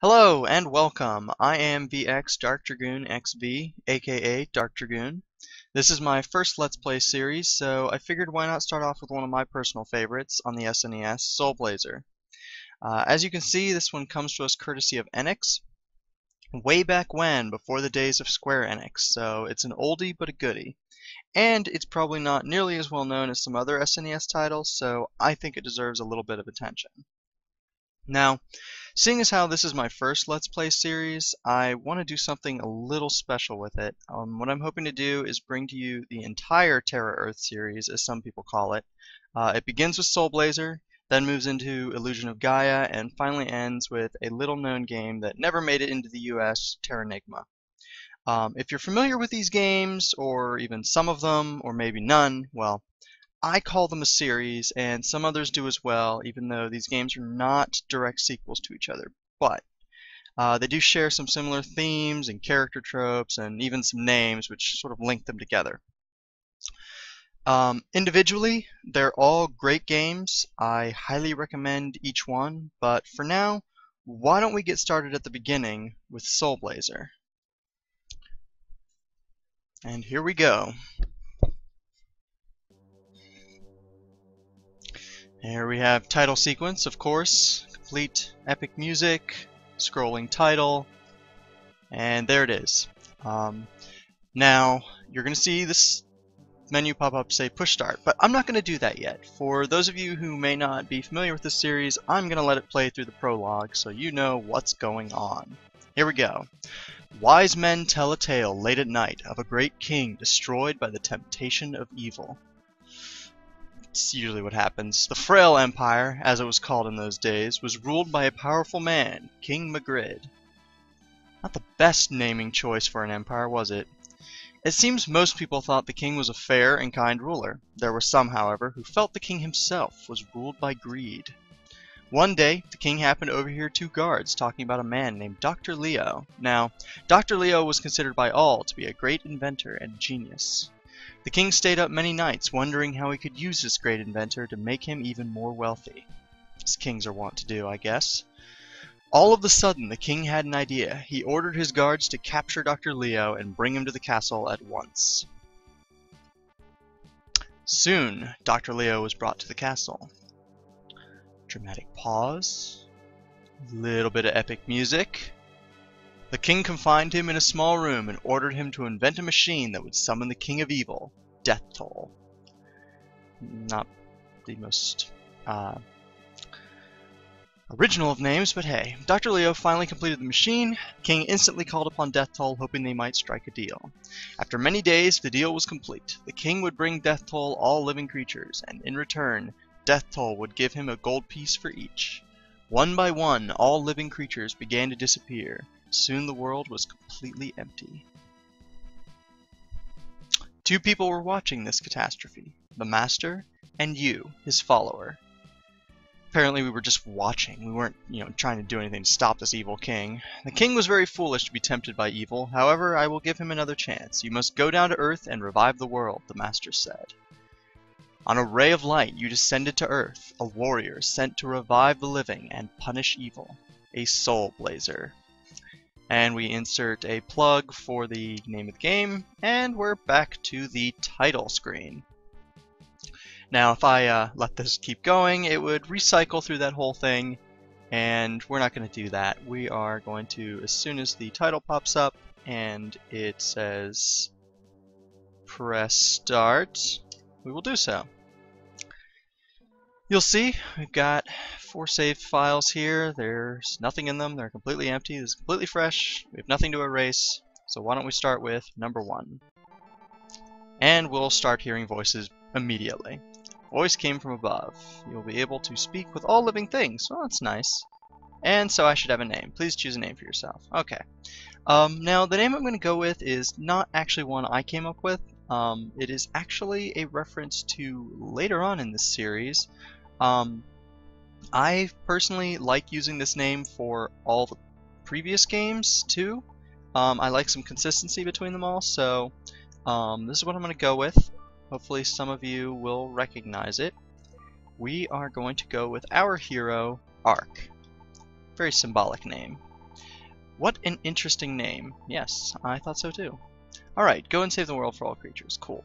Hello and welcome. I am VX DarkDragoon XB, aka DarkDragoon. This is my first Let's Play series, so I figured why not start off with one of my personal favorites on the SNES, SoulBlazer. As you can see, this one comes to us courtesy of Enix, way back when, before the days of Square Enix, so it's an oldie but a goodie. And it's probably not nearly as well known as some other SNES titles, so I think it deserves a little bit of attention. Now, seeing as how this is my first Let's Play series, I want to do something a little special with it. What I'm hoping to do is bring to you the entire TerraEarth series, as some people call it. It begins with SoulBlazer, then moves into Illusion of Gaia, and finally ends with a little-known game that never made it into the US, Terranigma. If you're familiar with these games, or even some of them, or maybe none, well, I call them a series, and some others do as well, even though these games are not direct sequels to each other. But they do share some similar themes and character tropes, and even some names which sort of link them together. Individually, they're all great games. I highly recommend each one, but for now, why don't we get started at the beginning with SoulBlazer? And here we go. Here we have title sequence, of course, complete epic music, scrolling title, and there it is. Now, you're going to see this menu pop up say push start, but I'm not going to do that yet. For those of you who may not be familiar with this series, I'm going to let it play through the prologue so you know what's going on. Here we go. Wise men tell a tale late at night of a great king destroyed by the temptation of evil. It's usually what happens. The Frail Empire, as it was called in those days, was ruled by a powerful man, King Magritte. Not the best naming choice for an empire, was it? It seems most people thought the king was a fair and kind ruler. There were some, however, who felt the king himself was ruled by greed. One day, the king happened to overhear two guards talking about a man named Dr. Leo. Now, Dr. Leo was considered by all to be a great inventor and genius. The king stayed up many nights wondering how he could use this great inventor to make him even more wealthy. As kings are wont to do, I guess. All of a sudden, the king had an idea. He ordered his guards to capture Dr. Leo and bring him to the castle at once. Soon, Dr. Leo was brought to the castle. Dramatic pause. Little bit of epic music. The king confined him in a small room and ordered him to invent a machine that would summon the king of evil, Death Toll. Not the most original of names, but hey. Dr. Leo finally completed the machine. The king instantly called upon Death Toll, hoping they might strike a deal. After many days, the deal was complete. The king would bring Death Toll all living creatures, and in return, Death Toll would give him a gold piece for each. One by one, all living creatures began to disappear. Soon the world was completely empty. Two people were watching this catastrophe, the Master and you, his follower. Apparently we were just watching. We weren't, trying to do anything to stop this evil king. The king was very foolish to be tempted by evil. However, I will give him another chance. You must go down to Earth and revive the world, the Master said. On a ray of light you descended to Earth, a warrior sent to revive the living and punish evil, a SoulBlazer. And we insert a plug for the name of the game, and we're back to the title screen. Now, if I let this keep going, it would recycle through that whole thing, and we're not going to do that. We are going to, as soon as the title pops up and it says press start, we will do so. You'll see we've got 4 saved files here. There's nothing in them. They're completely empty. This is completely fresh. We have nothing to erase. So why don't we start with number 1. And we'll start hearing voices immediately. Voice came from above. You'll be able to speak with all living things. Well, that's nice. And so I should have a name. Please choose a name for yourself. Okay. Now, the name I'm going to go with is not actually one I came up with. It is actually a reference to later on in this series. I personally like using this name for all the previous games too. I like some consistency between them all, so this is what I'm going to go with. Hopefully some of you will recognize it. We are going to go with our hero, Ark. Very symbolic name. What an interesting name. Yes, I thought so too. Alright, go and save the world for all creatures. Cool.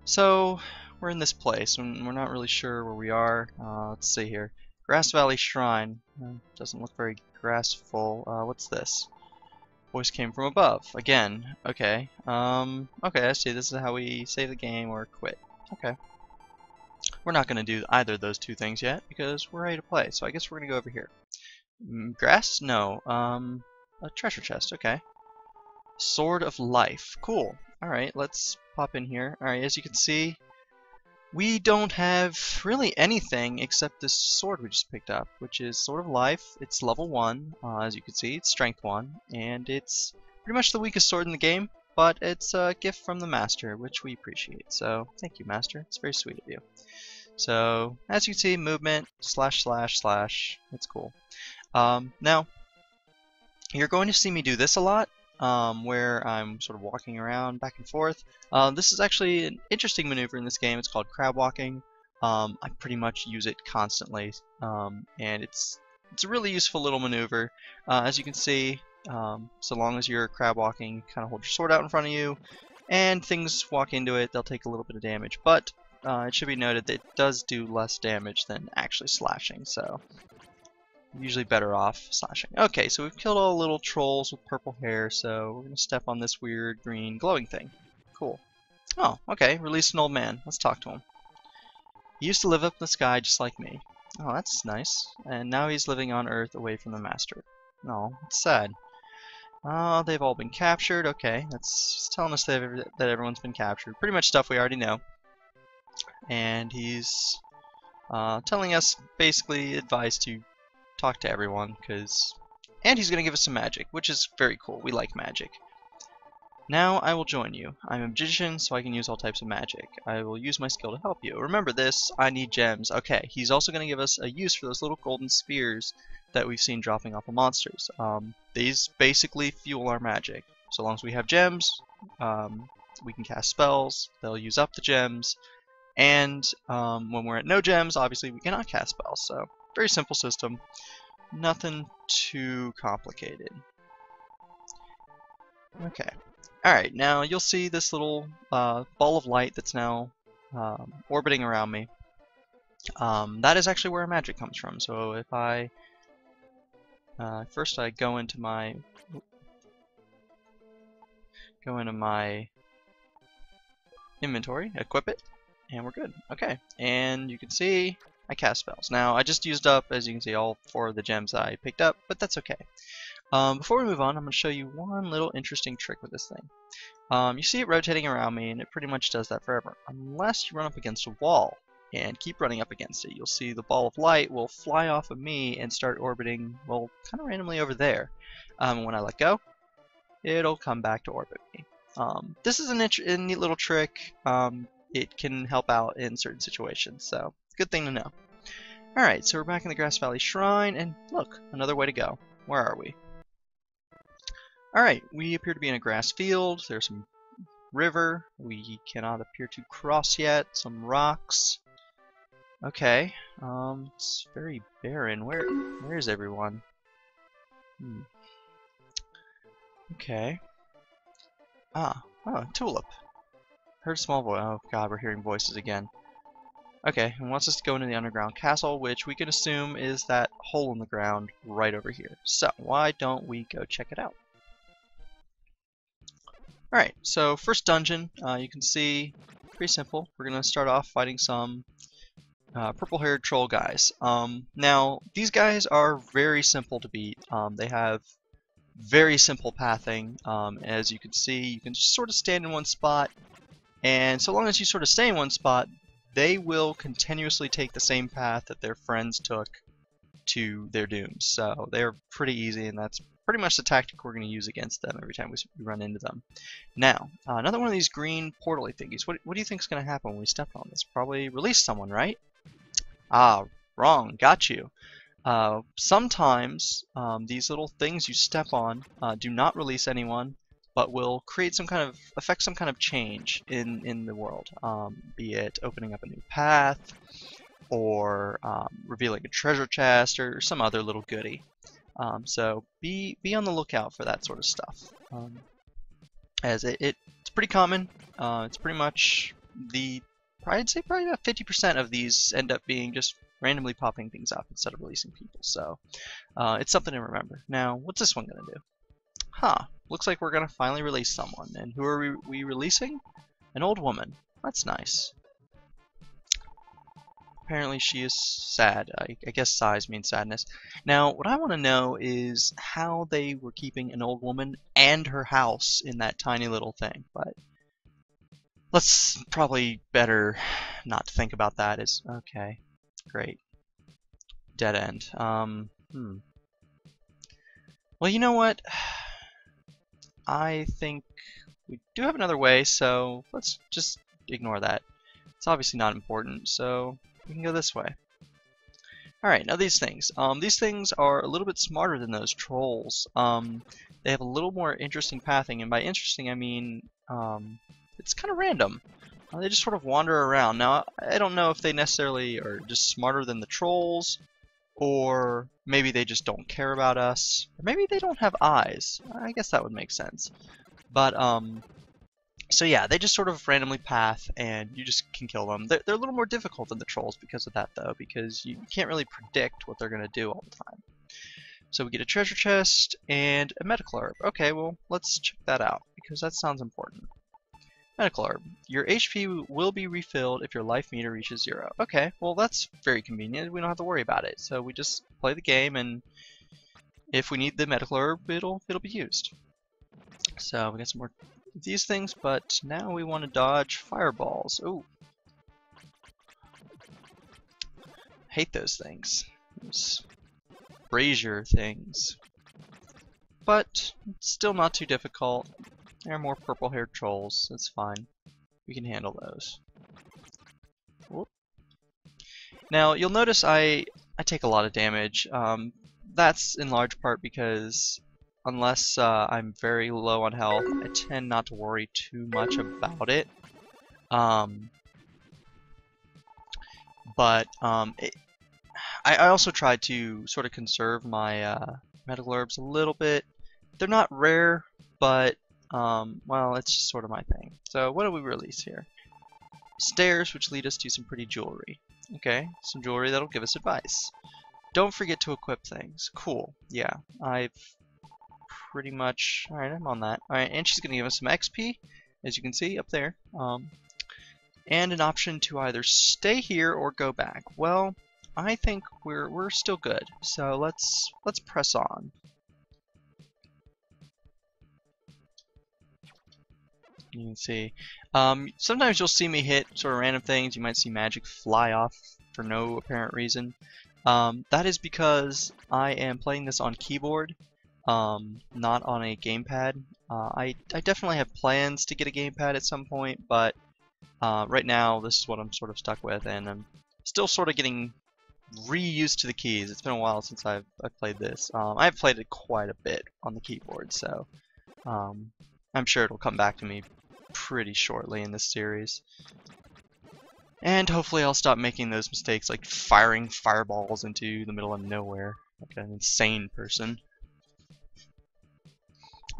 So, we're in this place, and we're not really sure where we are. Let's see here. Grass Valley Shrine. Doesn't look very grassful. What's this? Voice came from above. Again. Okay. Okay, I see. This is how we save the game or quit. Okay. We're not going to do either of those two things yet, because we're ready to play. So I guess we're going to go over here. Grass? No. A treasure chest. Okay. Sword of Life. Cool. Alright, let's pop in here. Alright, as you can see, we don't have really anything except this sword we just picked up, which is Sword of Life. It's level 1, as you can see, it's strength 1, and it's pretty much the weakest sword in the game, but it's a gift from the Master, which we appreciate. So, thank you, Master. It's very sweet of you. So, as you can see, movement, slash, slash, slash. It's cool. Now, you're going to see me do this a lot. Where I'm sort of walking around back and forth. This is actually an interesting maneuver in this game. It's called crab walking. I pretty much use it constantly, and it's a really useful little maneuver. As you can see, so long as you're crab walking, you kind of hold your sword out in front of you, and things walk into it, they'll take a little bit of damage. But it should be noted that it does do less damage than actually slashing, so usually better off slashing. Okay, so we've killed all the little trolls with purple hair, so we're gonna step on this weird green glowing thing. Cool. Oh, okay, released an old man. Let's talk to him. He used to live up in the sky just like me. Oh, that's nice. And now he's living on Earth away from the Master. Oh, it's sad. Oh, they've all been captured. Okay, that's telling us that everyone's been captured. Pretty much stuff we already know. And he's telling us basically advice to talk to everyone, and he's gonna give us some magic, which is very cool. We like magic. Now I will join you. I'm a magician, so I can use all types of magic. I will use my skill to help you. Remember this, I need gems. Okay, he's also gonna give us a use for those little golden spheres that we've seen dropping off of monsters. These basically fuel our magic. So long as we have gems, we can cast spells, they'll use up the gems, and when we're at no gems, obviously we cannot cast spells. So very simple system, nothing too complicated. Okay, alright, now you'll see this little ball of light that's now orbiting around me. That is actually where our magic comes from. So if I first I go into my inventory, equip it, and we're good. Okay, and you can see I cast spells. Now, I just used up, as you can see, all 4 of the gems I picked up, but that's okay. Before we move on, I'm going to show you one little interesting trick with this thing. You see it rotating around me, and it pretty much does that forever, unless you run up against a wall and keep running up against it. You'll see the ball of light will fly off of me and start orbiting, well, kind of randomly over there. When I let go, it'll come back to orbit me. This is a neat little trick. It can help out in certain situations, so good thing to know. Alright, so we're back in the Grass Valley Shrine, and look, another way to go. Where are we? Alright, we appear to be in a grass field. There's some river we cannot appear to cross yet. Some rocks. Okay, it's very barren. Where is everyone? Okay. Oh, tulip. Heard a small voice. Oh god, we're hearing voices again. Okay, and wants us to go into the underground castle, which we can assume is that hole in the ground right over here. So, why don't we go check it out? Alright, so first dungeon, you can see, pretty simple. We're going to start off fighting some purple-haired troll guys. Now, these guys are very simple to beat. They have very simple pathing. As you can see, you can just sort of stand in one spot, and so long as you sort of stay in one spot, they will continuously take the same path that their friends took to their dooms. So they're pretty easy, and that's pretty much the tactic we're going to use against them every time we run into them. Now, another one of these green portal-y thingies. What do you think is going to happen when we step on this? Probably release someone, right? Ah, wrong. Got you. Sometimes these little things you step on do not release anyone, but will create affect some kind of change in the world, be it opening up a new path, or revealing a treasure chest, or some other little goodie. So be on the lookout for that sort of stuff, as it's pretty common. It's pretty much I'd say probably about 50% of these end up being just randomly popping things up instead of releasing people. So it's something to remember. Now, what's this one gonna do? Huh, looks like we're gonna finally release someone. And who are we releasing? An old woman. That's nice. Apparently she is sad. I guess sighs means sadness. Now, what I want to know is how they were keeping an old woman and her house in that tiny little thing. But let's probably better not think about that. Okay, great. Dead end. Well, you know what? I think we do have another way, so let's just ignore that. It's obviously not important, so we can go this way. Alright, now these things. These things are a little bit smarter than those trolls. They have a little more interesting pathing, and by interesting I mean it's kind of random. They just sort of wander around. Now, I don't know if they necessarily are just smarter than the trolls, or maybe they just don't care about us, or maybe they don't have eyes. I guess that would make sense. But so yeah, they just sort of randomly path, and you just can kill them. They're a little more difficult than the trolls because of that, though, because you can't really predict what they're going to do all the time. So we get a treasure chest and a medical herb. Okay, well, let's check that out, because that sounds important. Medical herb. Your HP will be refilled if your life meter reaches 0. Okay, well, that's very convenient. We don't have to worry about it. So we just play the game, and if we need the medical herb, it'll be used. So we got some more of these things, but now we want to dodge fireballs. Ooh. Hate those things. Those brazier things. But it's still not too difficult. There are more purple-haired trolls. That's fine. We can handle those. Whoop. Now, you'll notice I take a lot of damage. That's in large part because unless I'm very low on health, I tend not to worry too much about it. I also try to sort of conserve my medical herbs a little bit. They're not rare, but well, it's just sort of my thing. So what do we release here? Stairs, which lead us to some pretty jewelry. Okay, some jewelry that'll give us advice. Don't forget to equip things. Cool. Yeah, I've pretty much... Alright, I'm on that. Alright, and she's going to give us some XP, as you can see up there. And an option to either stay here or go back. Well, I think we're still good. So let's press on. You can see. Sometimes you'll see me hit sort of random things. You might see magic fly off for no apparent reason. That is because I am playing this on keyboard, not on a gamepad. I definitely have plans to get a gamepad at some point, but right now this is what I'm sort of stuck with, and I'm still sort of getting reused to the keys. It's been a while since I've played this. I've played it quite a bit on the keyboard, so I'm sure it'll come back to me pretty shortly in this series. And hopefully I'll stop making those mistakes like firing fireballs into the middle of nowhere like an insane person.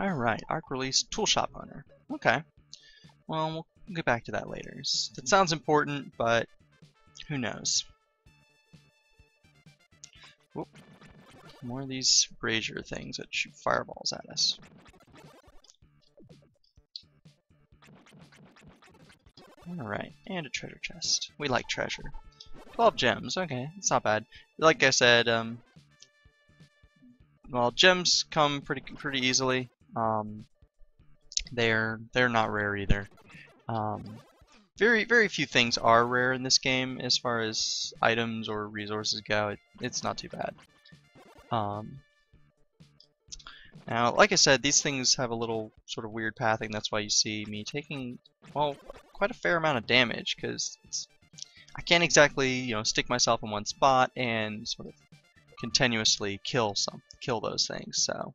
Alright, Arc Release Toolshop Owner. Okay. Well, we'll get back to that later. That sounds important, but who knows. Whoop. More of these brazier things that shoot fireballs at us. Alright, and a treasure chest. We like treasure. 12 gems, okay, it's not bad. Like I said, well, gems come pretty easily. They're not rare either. Very few things are rare in this game as far as items or resources go. It's not too bad. Now, like I said, these things have a little sort of weird pathing. That's why you see me taking, well, quite a fair amount of damage, because I can't exactly, stick myself in one spot and sort of continuously kill those things. So,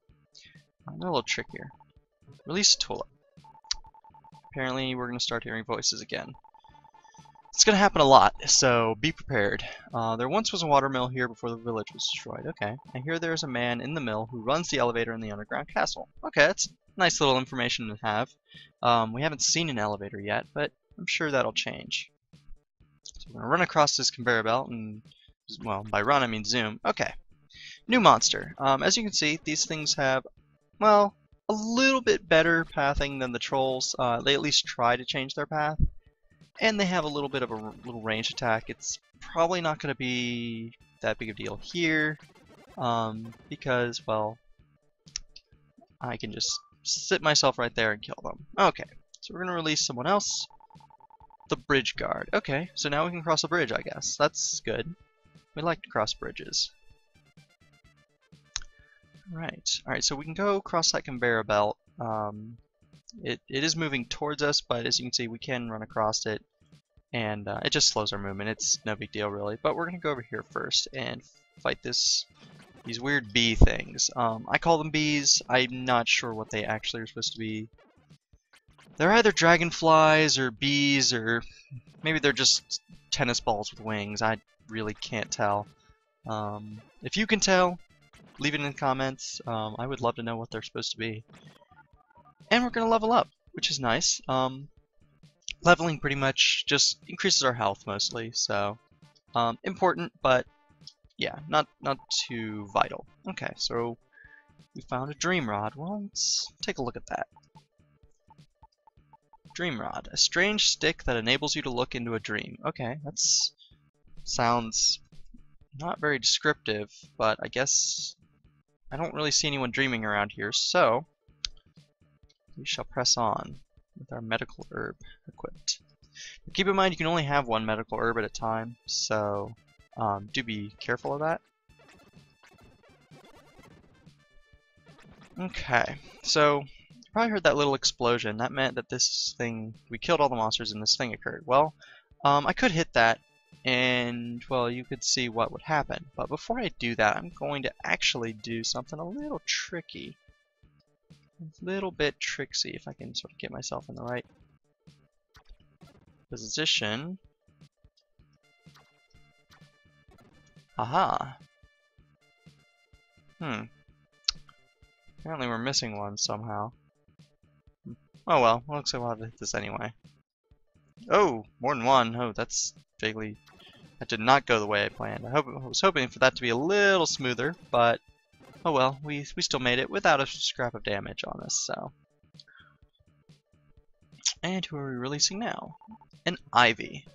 a little trick here. Release tulip. Apparently, we're going to start hearing voices again. It's going to happen a lot, so be prepared. There once was a water mill here before the village was destroyed. Okay. I hear there's a man in the mill who runs the elevator in the underground castle. Okay, that's nice little information to have. We haven't seen an elevator yet, but I'm sure that'll change. So we're going to run across this conveyor belt, and, well, by run I mean zoom. Okay. New monster. As you can see, these things have, well, a little bit better pathing than the trolls. They at least try to change their path. And they have a little bit of a little range attack. It's probably not going to be that big of a deal here, because, well, I can just sit myself right there and kill them. Okay, so we're going to release someone else. The bridge guard. Okay, so now we can cross a bridge, I guess. That's good. We like to cross bridges. Alright, so we can go across that conveyor belt. It is moving towards us, but as you can see, we can run across it, and it just slows our movement. It's no big deal, really. But we're going to go over here first and fight these weird bee things. I call them bees. I'm not sure what they actually are supposed to be. They're either dragonflies or bees, or maybe they're just tennis balls with wings. I really can't tell. If you can tell, leave it in the comments. I would love to know what they're supposed to be. And we're going to level up, which is nice. Leveling pretty much just increases our health mostly, so important, but yeah, not too vital. Okay, so we found a dream rod. Well, let's take a look at that. Dream rod, a strange stick that enables you to look into a dream. Okay, that sounds not very descriptive, but I guess I don't really see anyone dreaming around here, so we shall press on with our medical herb equipped. Now, keep in mind you can only have one medical herb at a time, so do be careful of that. Okay, so you probably heard that little explosion. That meant that we killed all the monsters and this thing occurred. Well, I could hit that, and, well, you could see what would happen. But before I do that, I'm going to actually do something a little tricky. A little bit tricksy, if I can sort of get myself in the right position. Aha! Apparently we're missing one somehow. Oh well, looks like we'll have to hit this anyway. Oh! More than one! Oh, that's vaguely... That did not go the way I planned. I was hoping for that to be a little smoother, but oh well, we still made it without a scrap of damage on us, so. And who are we releasing now? An ivy.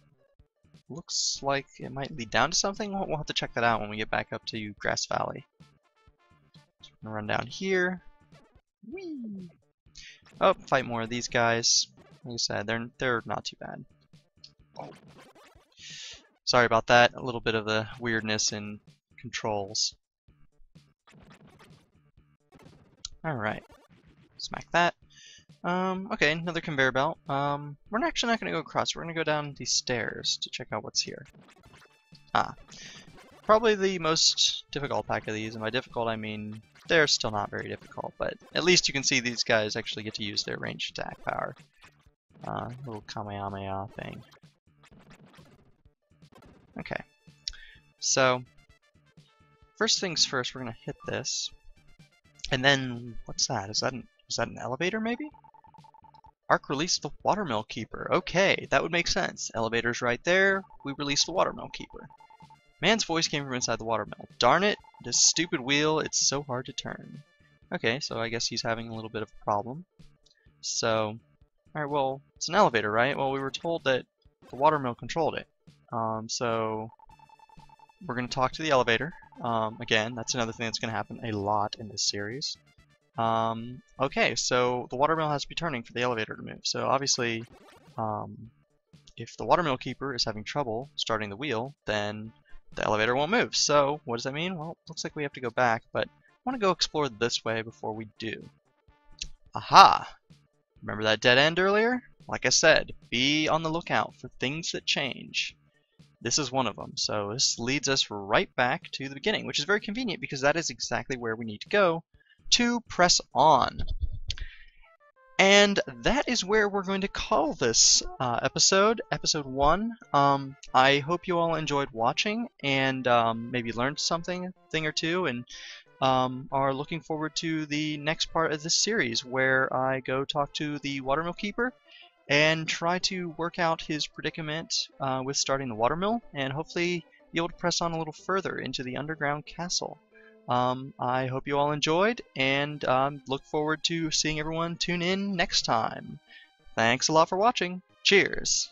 Looks like it might lead down to something. We'll have to check that out when we get back up to Grass Valley. So we're gonna run down here. Whee! Oh, fight more of these guys. Like I said, they're not too bad. Oh. Sorry about that. A little bit of the weirdness in controls. Alright. Smack that. Okay, another conveyor belt. We're actually not going to go across. We're going to go down these stairs to check out what's here. Probably the most difficult pack of these, and by difficult I mean they're still not very difficult, but at least you can see these guys actually get to use their ranged attack power. Little Kamehameha thing. Okay, so first things first, we're going to hit this. And then, what's that? Is that an elevator, maybe? Ark released the Watermill Keeper. Okay, that would make sense. Elevator's right there. We released the Watermill Keeper. Man's voice came from inside the watermill. Darn it, this stupid wheel, it's so hard to turn. Okay, so I guess he's having a little bit of a problem. So, alright, well, it's an elevator, right? Well, we were told that the watermill controlled it. So, we're going to talk to the elevator. Again, that's another thing that's going to happen a lot in this series. Okay, so the watermill has to be turning for the elevator to move. So obviously, if the watermill keeper is having trouble starting the wheel, then the elevator won't move. So what does that mean? Well, it looks like we have to go back, but I want to go explore this way before we do. Aha! Remember that dead end earlier? Like I said, be on the lookout for things that change. This is one of them, so this leads us right back to the beginning, which is very convenient because that is exactly where we need to go to press on. And that is where we're going to call this episode 1. I hope you all enjoyed watching and maybe learned something, thing or two, and are looking forward to the next part of this series where I go talk to the Watermill Keeper and try to work out his predicament with starting the watermill, and hopefully be able to press on a little further into the underground castle. I hope you all enjoyed, and look forward to seeing everyone tune in next time. Thanks a lot for watching. Cheers!